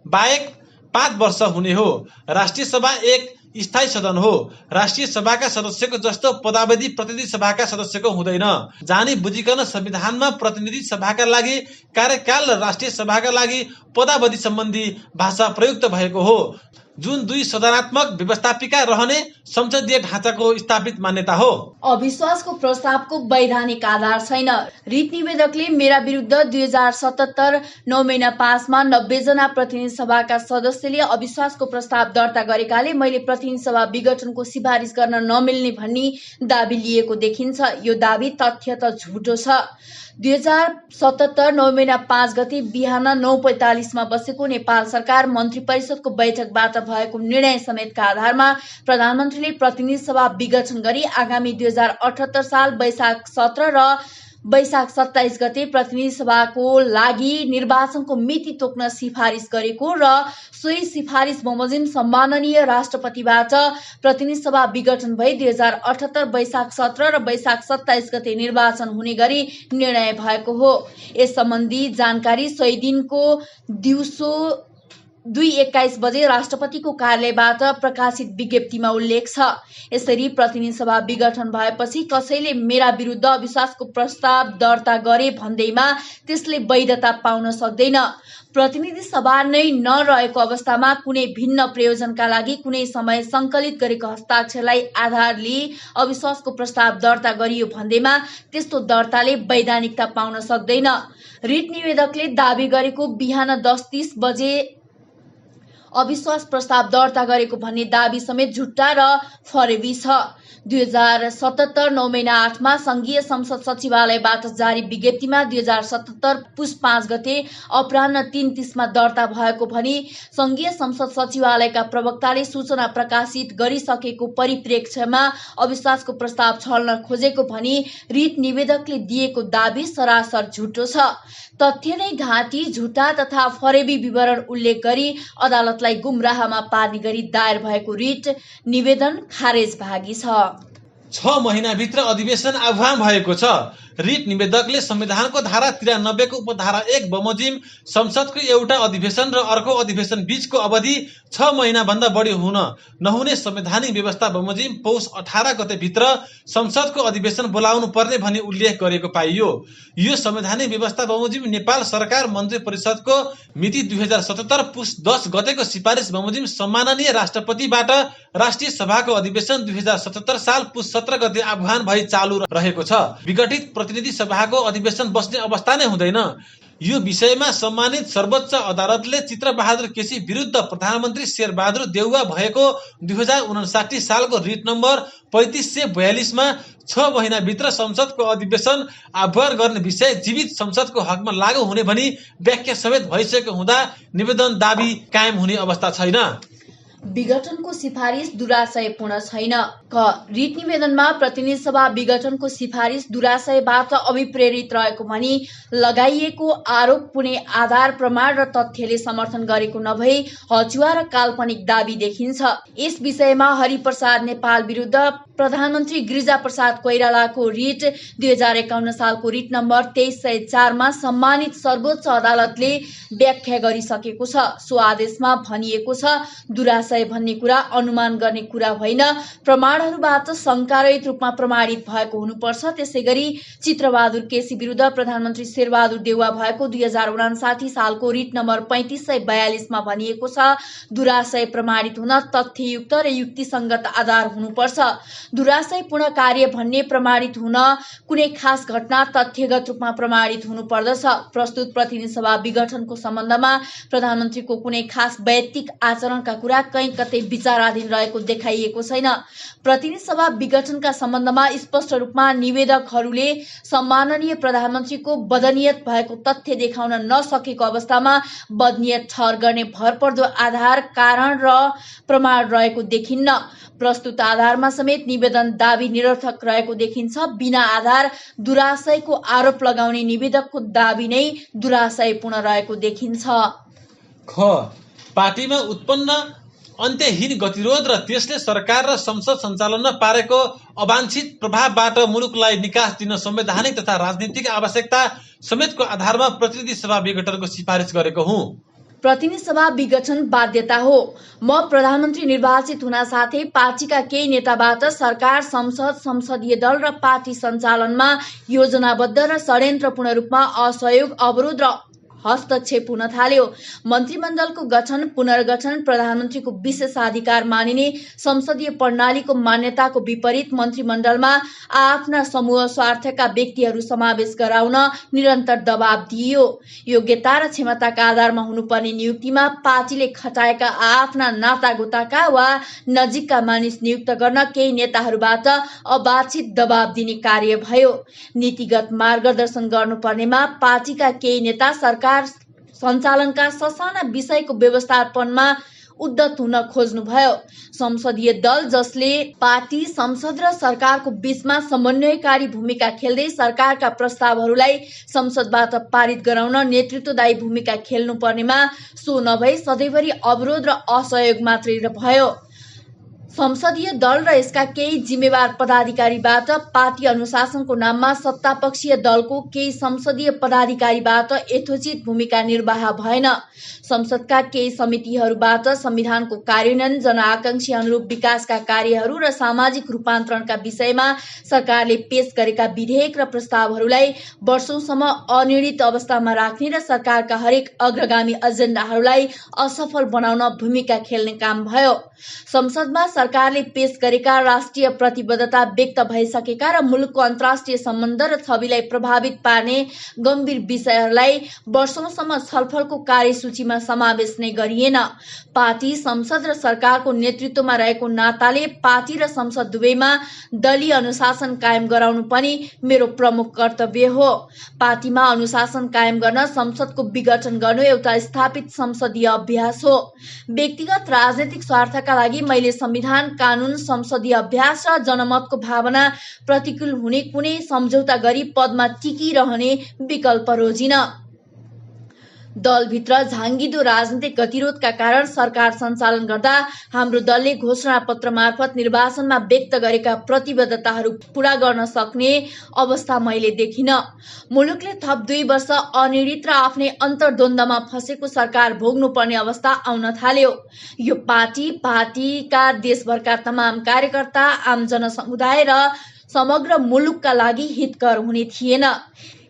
बाहेक 5 वर्ष हुने हो। राष्ट्रिय सभा एक स्थायी सदन हो। राष्ट्रिय सभाका सदस्यको जस्तो पदावधि प्रतिनिधि सभाका सदस्यको हुँदैन। जानी बुझिकन संविधानमा प्रतिनिधि सभाका लागि कार्यकाल र राष्ट्रिय सभाका लागि पदावधि सम्बन्धी भाषा प्रयुक्त भएको हो, जुन दुई सदनात्मक व्यवस्थापिका रहने संसदीय ढाँचाको स्थापित मान्यता हो। अविश्वासको प्रस्तावको वैधानिक आधार छैन। रिट निवेदकले मेरा विरुद्ध 2077 9 महिना 5 मा 90 जना प्रतिनिधि सभाका सदस्यले अविश्वासको प्रस्ताव दर्ता गरेकाले मैले प्रतिनिधि सभा विघटनको सिफारिस गर्न नमिल्ने भन्ने दाबी लिएको देखिन्छ। यो दाबी तथ्य त झुटो छ। 2077 9 महिना 5 गते बिहान 9:45 मा बसेको नेपाल सरकार मन्त्री परिषदको बैठकबाट भएको निर्णय समेतका आधारमा प्रधानमन्त्रीले प्रतिनिधि सभा विघटन गरी आगामी 2078 साल वैशाख 17 र वैशाख 27 गते प्रतिनिधि सभाको लागि निर्वाचनको मिति तोक्न सिफारिस गरेको र सोही सिफारिस बमोजिम सम्माननीय राष्ट्रपतिबाट प्रतिनिधि सभा विघटन भई 2078 वैशाख 17 र वैशाख 27 गते निर्वाचन हुने गरी निर्णय भएको हो। यस सम्बन्धी जानकारी सोही दिनको दिउँसो 2:21 बजे राष्ट्रपतिको कार्यालयबाट प्रकाशित विज्ञप्तिमा उल्लेख छ। यसरी प्रतिनिधि सभा विघटन भएपछि कसैले मेरा विरुद्ध अविश्वासको प्रस्ताव दर्ता गरे भन्दैमा त्यसले वैधता पाउन सक्दैन। प्रतिनिधि सभा नै नरहेको अवस्थामा कुनै भिन्न प्रयोजनका लागि कुनै समय संकलित गरेको हस्ताक्षरलाई आधार लिई अविश्वासको प्रस्ताव दर्ता गरियो भन्दैमा त्यस्तो दर्ताले वैधानिकता पाउन सक्दैन। रिट निवेदकले दाबी गरेको बिहान 10:30 बजे अविश्वास प्रस्ताव दर्ता गरेको भन्ने दाबी समेत झुट्टा र फरेबी छ। 2077 9 महिना 8 मा संघीय संसद सचिवालयबाट जारी विज्ञप्तिमा 2077 पुस 5 गते अपराह्न 3:30 मा दर्ता भएको भनी संघीय संसद सचिवालयका प्रवक्ताले सूचना प्रकाशित गरिसकेको परिप्रेक्ष्यमा अविश्वासको प्रस्ताव छल्न खोजेको भनी रिट निवेदकले दिएको दाबी सरासर झुटो छ। तथ्य नै घाँटी झुटा तथा फरेबी विवरण उल्लेख गरी अदालतलाई गुमराहमा पार्ने गरी दायर भएको रिट निवेदन खारेज भागी छ। 6 महिनाभित्र अधिवेशन आह्वान भएको छ। रिट निवेदकले संविधानको धारा 93 को उपधारा 1 बमोजिम संसदको एउटा अधिवेशन र अर्को अधिवेशन बीचको अवधि 6 महिना भन्दा बढी हुन नहुने संवैधानिक व्यवस्था बमोजिम पौष 18 गते भित्र संसदको अधिवेशन बोलाउनु पर्ने भनी उल्लेख गरेको पाइयो। यो संवैधानिक व्यवस्था बमोजिम नेपाल सरकार मन्त्री परिषदको मिति 2077 पुष 10 गतेको सिफारिस बमोजिम सम्माननीय राष्ट्रपतिबाट राष्ट्रिय सभाको अधिवेशन 2077 साल पुष 17 गते आह्वान भई चालू रहेको छ। विघटित प्रतिनिधि सभाको अधिवेशन बस्ने अवस्था नै हुँदैन। यो विषयमा सम्मानित सर्वोच्च अदालतले चित्रबहादुर केसी विरुद्ध प्रधानमन्त्री शेरबहादुर देउवा भएको 2059 सालको रिट नम्बर 3542 मा 6 महिनाभित्र संसदको अधिवेशन आह्वान गर्ने विषय जीवित संसदको हकमा लागू हुने भनी व्याख्या समेत भइसकेको हुँदा निवेदन दाबी कायम हुने अवस्था छैन। विघटनको सिफारिस दुराशयपूर्ण छैन। क रिट निवेदनमा प्रतिनिधि सभा विघटनको सिफारिस दुराशयबाट अभिप्रेरित रहेको भनी लगाइएको आरोप कुनै आधार प्रमाण र तथ्यले समर्थन गरेको नभई हचुवा र काल्पनिक दाबी देखिन्छ। यस विषयमा हरिप्रसाद नेपाल विरुद्ध प्रधानमन्त्री गिरिजाप्रसाद कोइरालाको रिट 2051 सालको रिट नम्बर 2304 मा सम्मानित सर्वोच्च अदालतले व्याख्या गरिसकेको छ। सो आदेशमा भनिएको छ, दुराशय भन्ने कुरा अनुमान गर्ने कुरा होइन, प्रमाणहरूबाट शंकारहित रूपमा प्रमाणित भएको हुनुपर्छ। त्यसैगरी चित्रबहादुर केसी विरुद्ध प्रधानमन्त्री शेरबहादुर देउवा भएको 2059 सालको रिट नम्बर 3542 मा भनिएको छ, दुराशय प्रमाणित हुन तथ्ययुक्त र युक्तिसंगत आधार हुनुपर्छ। दुराशयपूर्ण कार्य भन्ने प्रमाणित हुन कुनै खास घटना तथ्यगत रूपमा प्रमाणित हुनुपर्दछ। प्रस्तुत प्रतिनिधि सभा विघटनको सम्बन्धमा प्रधानमन्त्रीको कुनै खास वैयक्तिक आचरणका कुरा कहीँ कतै विचाराधीन रहेको देखाइएको छैन। प्रतिनिधि सभा विघटनका सम्बन्धमा स्पष्ट रूपमा निवेदकहरूले सम्माननीय प्रधानमन्त्रीको बदनियत भएको तथ्य देखाउन नसकेको अवस्थामा बदनियत ठहर गर्ने भरपर्दो आधार, कारण र प्रमाण रहेको देखिन्न। प्रस्तुत आधारमा समेत निवेदन दाबी निरर्थक रहेको देखिन्छ। बिना आधार दुराशयको आरोप लगाउने निवेदकको दाबी नै दुराशयपूर्ण रहेको देखिन्छ। ख पार्टीमा उत्पन्न अन्त्यहीन गतिरोध र त्यसले सरकार र संसद सञ्चालनमा पारेको अवांछित प्रभावबाट मुलुकलाई निकास दिन संवैधानिक तथा राजनीतिक आवश्यकता समेतको आधारमा प्रतिनिधि सभा विघटनको सिफारिस गरेको हुँ। प्रतिनिधि सभा विघटन बाध्यता हो। म प्रधानमन्त्री निर्वाचित हुन साथै पार्टीका केही नेताबाट सरकार, संसद, संसदीय दल र पार्टी सञ्चालनमा योजनाबद्ध र षड्यन्त्रपूर्ण रूपमा असहयोग, अवरोध र हस्तक्षेप हुन थाल्यो। मन्त्रीमण्डलको गठन, पुनर्गठन, प्रधानमन्त्रीको विशेषाधिकार मानिने संसदीय प्रणालीको मान्यताको विपरीत मन्त्रीमण्डलमा आफ्ना समूह स्वार्थका व्यक्तिहरू समावेश गराउन निरन्तर दबाव दिइयो। योग्यता र क्षमताका आधारमा हुनुपर्ने नियुक्तिमा पार्टीले खटाएका आफ्ना नातागोताका वा नजिकका मानिस नियुक्त गर्न केही नेताहरूबाट अवांछित दबाव दिने कार्य भयो। नीतिगत मार्गदर्शन गर्नुपर्नेमा पार्टीका केही नेता सरकार सञ्चालनका ससाना विषयको व्यवस्थापनमा उद्धत हुन खोज्नुभयो। संसदीय दल जसले पार्टी, संसद र सरकारको बीचमा समन्वयकारी भूमिका खेल्दै सरकारका प्रस्तावहरूलाई संसदबाट पारित गराउन नेतृत्वदायी भूमिका खेल्नुपर्नेमा सो नभई सधैँभरि अवरोध र असहयोग मात्रै भयो। संसदीय दल र यसका केही जिम्मेवार पदाधिकारीबाट पार्टी अनुशासनको नाममा सत्तापक्षीय दलको केही संसदीय पदाधिकारीबाट यथोचित भूमिका निर्वाह भएन। संसदका केही समितिहरूबाट संविधानको कार्यान्वयन, जनआकांक्षा अनुरूप विकासका कार्यहरू र सामाजिक रूपान्तरणका विषयमा सरकारले पेश गरेका विधेयक र प्रस्तावहरूलाई वर्षौंसम्म अनिर्णित अवस्थामा राख्ने र सरकारका हरेक अग्रगामी एजेन्डाहरूलाई असफल बनाउन भूमिका खेल्ने काम भयो। संसदमा सरकारले पेश गरेका राष्ट्रिय प्रतिबद्धता व्यक्त भइसकेका र मुलुकको अन्तर्राष्ट्रिय सम्बन्ध र छविलाई प्रभावित पार्ने गम्भीर विषयहरूलाई वर्षौंसम्म छलफलको कार्यसूचीमा समावेश नै गरिएन। पार्टी, संसद र सरकारको नेतृत्वमा रहेको नाताले पार्टी र संसद दुवैमा दलीय अनुशासन कायम गराउनु पनि मेरो प्रमुख कर्तव्य हो। पार्टीमा अनुशासन कायम गर्न संसदको विघटन गर्नु एउटा स्थापित संसदीय अभ्यास हो। व्यक्तिगत राजनैतिक स्वार्थका लागि मैले संविधान, कानून, संसदीय अभ्यास र जनमतको भावना प्रतिकूल हुने कुनै सम्झौता गरी पदमा टिकिरहने विकल्प रोजिन। दलभित्र झाँगिदो राजनीतिक गतिरोधका कारण सरकार सञ्चालन गर्दा हाम्रो दलले घोषणा पत्र मार्फत निर्वाचनमा व्यक्त गरेका प्रतिबद्धताहरू पूरा गर्न सक्ने अवस्था मैले देखिन। मुलुकले थप 2 वर्ष अनिर्णित र आफ्नै अन्तर्द्वन्द्वमा फँसेको सरकार भोग्नुपर्ने अवस्था आउन थाल्यो। यो पार्टीका देशभरका तमाम कार्यकर्ता, आम जनसमुदाय र समग्र मुलुकका लागि हितकर हुने थिएन।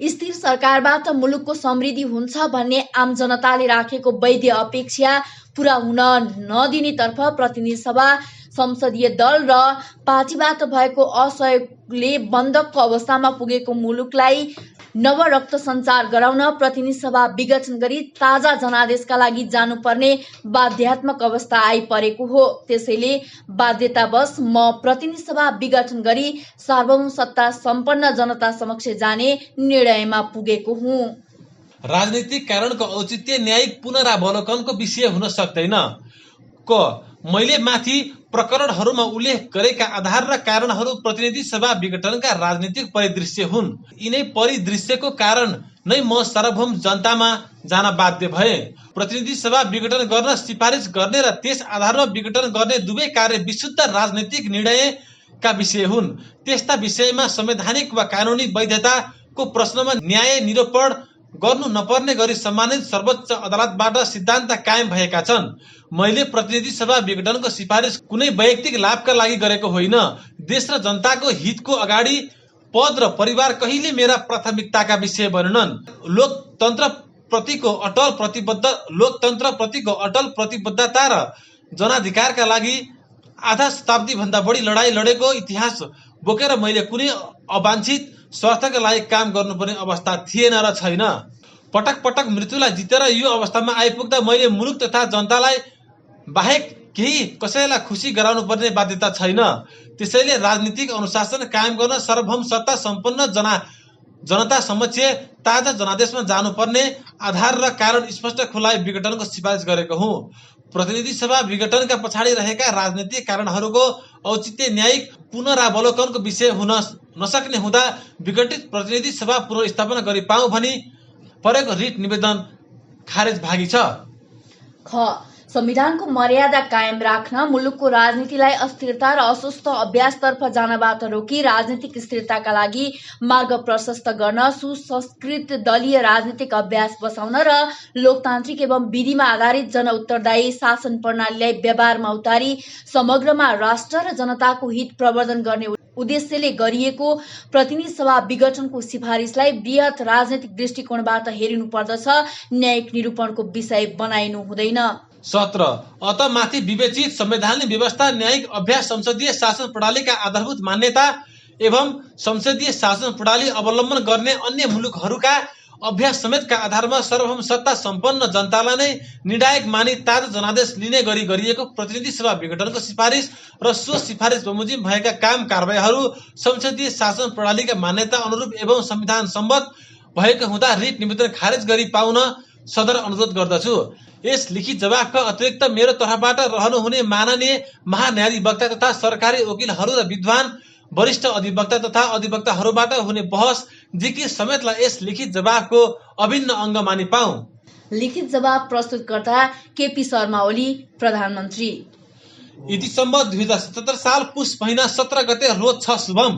स्थिर सरकारबाट मुलुकको समृद्धि हुन्छ भन्ने आम जनताले राखेको वैध अपेक्षा पूरा हुन नदिनेतर्फ प्रतिनिधि सभा, संसदीय दल र पार्टीबाट भएको असहयोगले बन्दकको अवस्थामा पुगेको मुलुकलाई नव रक्त सञ्चार गराउन प्रतिनिधि सभा विघटन गरी ताजा जनादेशका लागि जानुपर्ने बाध्यात्मक अवस्था आइपरेको हो। त्यसैले बाध्यतावश म प्रतिनिधि सभा विघटन गरी सार्वभौम सत्ता सम्पन्न जनता समक्ष जाने निर्णयमा पुगेको हुँ। राजनीतिक कारणको औचित्य न्यायिक पुनरावलोकनको विषय हुन सक्दैन। मैले माथि प्रकरणहरूमा उल्लेख गरेका आधार र कारणहरू प्रतिनिधि सभा विघटनका राजनीतिक परिदृश्य हुन्। यिनै परिदृश्यको कारण नै म सार्वभौम जनतामा जान बाध्य भए। प्रतिनिधि सभा विघटन गर्न सिफारिस गर्ने र त्यस आधारमा विघटन गर्ने दुवै कार्य विशुद्ध राजनीतिक निर्णयका विषय हुन्। त्यस्ता विषयमा संवैधानिक वा कानूनी वैधताको प्रश्नमा न्याय निरूपण गर्नु नपर्ने गरी सम्मानित सर्वोच्च अदालतबाट सिद्धान्त कायम भएका छन्। मैले प्रतिनिधि सभा विघटनको सिफारिस कुनै वैयक्तिक लाभका लागि गरेको होइन। देश र जनताको हितको अगाडि पद र परिवार कहिले मेरा प्राथमिकताका विषय बनेनन्। लोकतन्त्र प्रतिको अटल प्रतिबद्धता र जनाधिकारका लागि आधा शताब्दी भन्दा बढी लडाई लडेको इतिहास बोकेर मैले कुनै अवांछित स्वार्थका लागि काम गर्नुपर्ने अवस्था थिएन र छैन। पटक पटक मृत्युलाई जितेर यो अवस्थामा आइपुग्दा मैले मुलुक तथा जनतालाई बाहेक केही कसैलाई खुसी गराउनु पर्ने बाध्यता छैन। त्यसैले राजनीतिक अनुशासन कायम गर्न सार्वभौम सत्ता सम्पन्न जनता समक्ष ताजा जनादेशमा जानुपर्ने आधार र कारण स्पष्ट खुलाई विघटनको सिफारिस गरेको हुँ। प्रतिनिधि सभा विघटनका पछाडि रहेका राजनीतिक कारणहरूको औचित्य न्यायिक पुनरावलोकनको विषय हुन नसक्ने हुँदा विघटित प्रतिनिधि सभा पुनर्स्थापना गरी पाऊँ भनी परेको रिट निवेदन खारेज भागी छ। संविधानको मर्यादा कायम राख्न, मुलुकको राजनीतिलाई अस्थिरता र अस्वस्थ अभ्यासतर्फ जानबाट रोकी राजनीतिक स्थिरताका लागि मार्ग प्रशस्त गर्न, सुसंस्कृत दलीय राजनीतिक अभ्यास बसाउन र लोकतान्त्रिक एवं विधिमा आधारित जनउत्तरदायी शासन प्रणालीलाई व्यवहारमा उतारी समग्रमा राष्ट्र र जनताको हित प्रवर्धन गर्ने उद्देश्यले गरिएको प्रतिनिधि सभा विघटनको सिफारिसलाई बृहत राजनीतिक दृष्टिकोणबाट हेरिनु पर्दछ, न्यायिक निरूपणको विषय बनाइनु हुँदैन। 17 अत माथि विवेचित संवैधानिक व्यवस्था, न्यायिक अभ्यास, संसदीय शासन प्रणालीका आधारभूत मान्यता एवं संसदीय शासन प्रणाली अवलम्बन गर्ने अन्य मुलुकहरूका अभ्यास समेतका आधारमा सार्वभौम सत्ता सम्पन्न जनतालाई नै निर्णायक मानी ताजा जनादेश लिने गरी गरिएको प्रतिनिधि सभा विघटनको सिफारिस र सो सिफारिस बमोजिम भएका काम कारबाहीहरू संसदीय शासन प्रणालीका मान्यता अनुरूप एवं संविधान सम्मत भएको हुँदा रिट निवेदन खारेज गरी पाउन सदर अनुरोध गर्दछु। यस लिखित जवाफका अतिरिक्त मेरो तर्फबाट रहनुहुने माननीय महान्यायाधिवक्ता तथा सरकारी वकिलहरू र विद्वान वरिष्ठ अधिवक्ता तथा अधिवक्ताहरूबाट हुने बहस जिकिर समेतलाई यस लिखित जवाफको अभिन्न अङ्ग मानि पाऊँ। लिखित जवाब प्रस्तुतकर्ता केपी शर्मा ओली, प्रधानमन्त्री। इति सम्बद्ध 2077 साल पुष महिना 17 गते रोज 6 शुभम।